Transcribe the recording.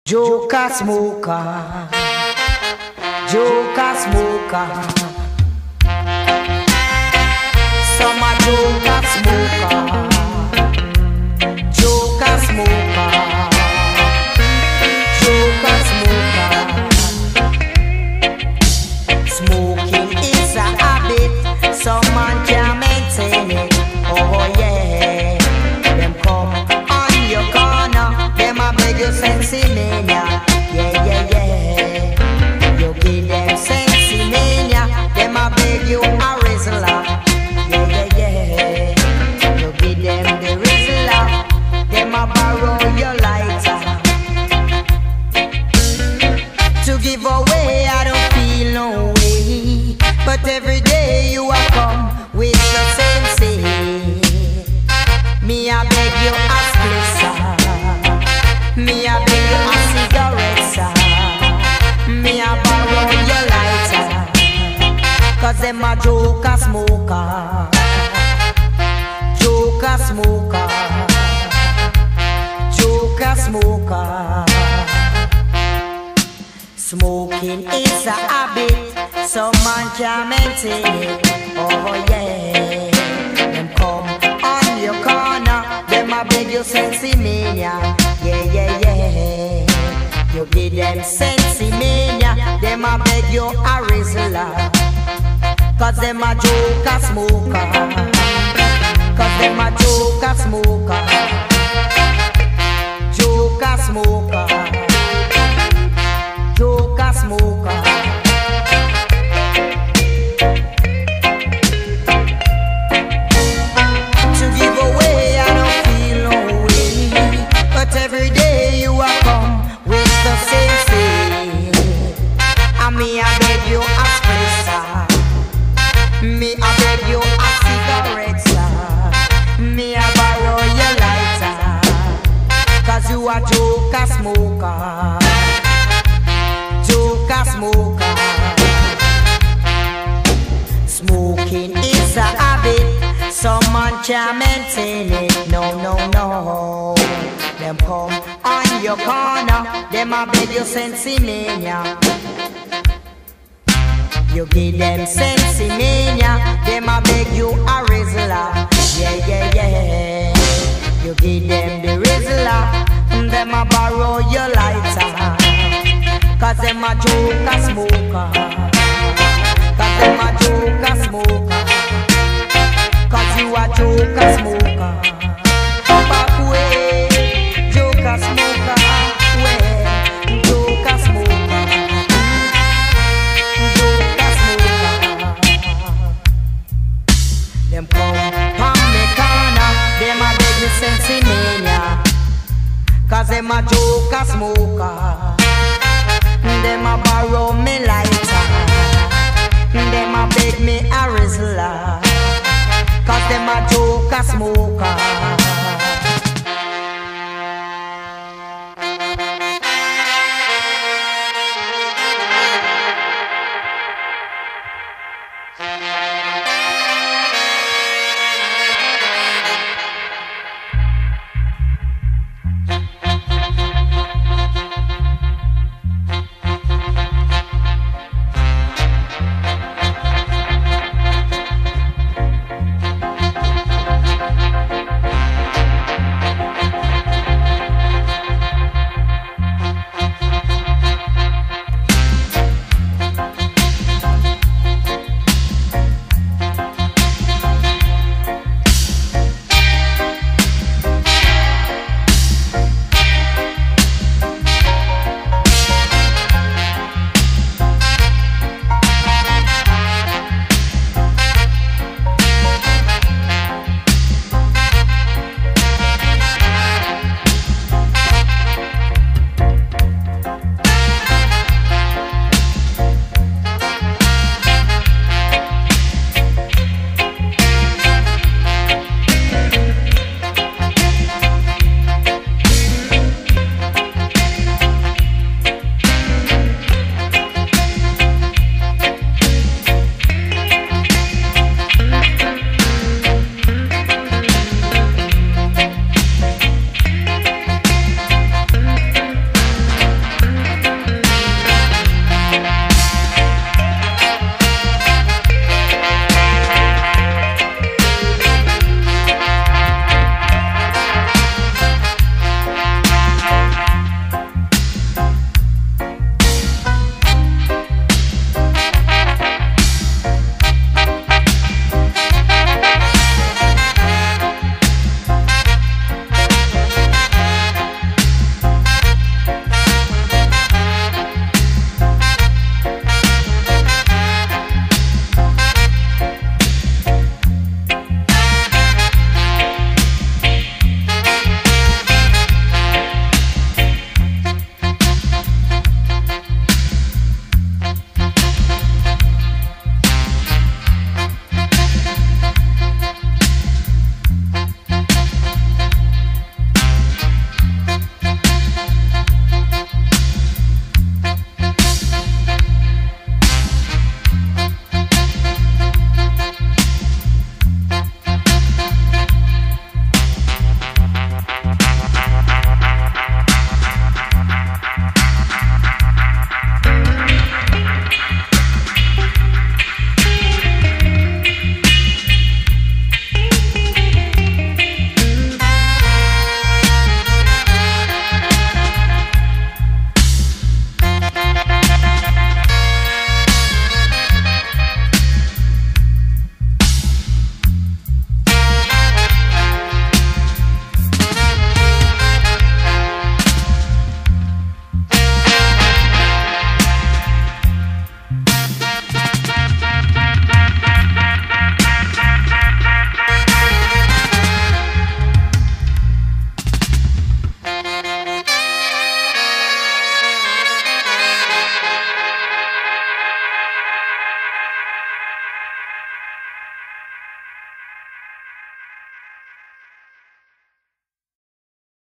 Joker smoker, Joker smoker. Some a Joker smoker, Joker smoker, Joker smoker. Smoking is a habit, some man can't maintain it. Oh yeah, them come on your corner, them a beg you sensi mania. Yeah, yeah, yeah. You give them sensi mania, them a beg you a rizzler. Yeah, yeah, yeah. You give them the rizzler, them a borrow your lighter. To give away, I don't feel no way, but every day you a come with the sensi. Me a beg you a splitter, me a beg you a cigarette, sir. Me a borrow your lighter, cause them a Joker smoker, Joker smoker, Joker smoker. Smoking is a habit, some man can't maintain it. Oh yeah, them come on your corner, them a beg you sensi mania. Yeah, yeah, yeah. You give them sensi mania, them a beg you a rizzler. Cause them a Joker smoker, cause them a Joker smoker, Joker smoker, Joker smoker. To give away, I don't feel no way, but every day you a come with the same thing. And me I beg you a splitter, me I beg you a cigarette, sir. Me I borrow your lighter, cause you a Joker smoker, Joker smoker. Smoking is a habit, some man can't maintain it. No, no, no. Them come on your corner, them a beg you sensi mania. You give them sensi mania, them a beg you a rizzler. Yeah, yeah, yeah. You give them the rizzler, them a borrow your lighter. Cause them a Joker smoker, cause them a Joker smoker, cause you a Joker smoker. Back way, Joker smoker, way, Joker smoker, Joker smoker. Them come from me corner, them a beg you sensi mania, cause them a Joker smoker. Them a borrow me lighter, them a beg me a rizzler, cause them a Joker smoker.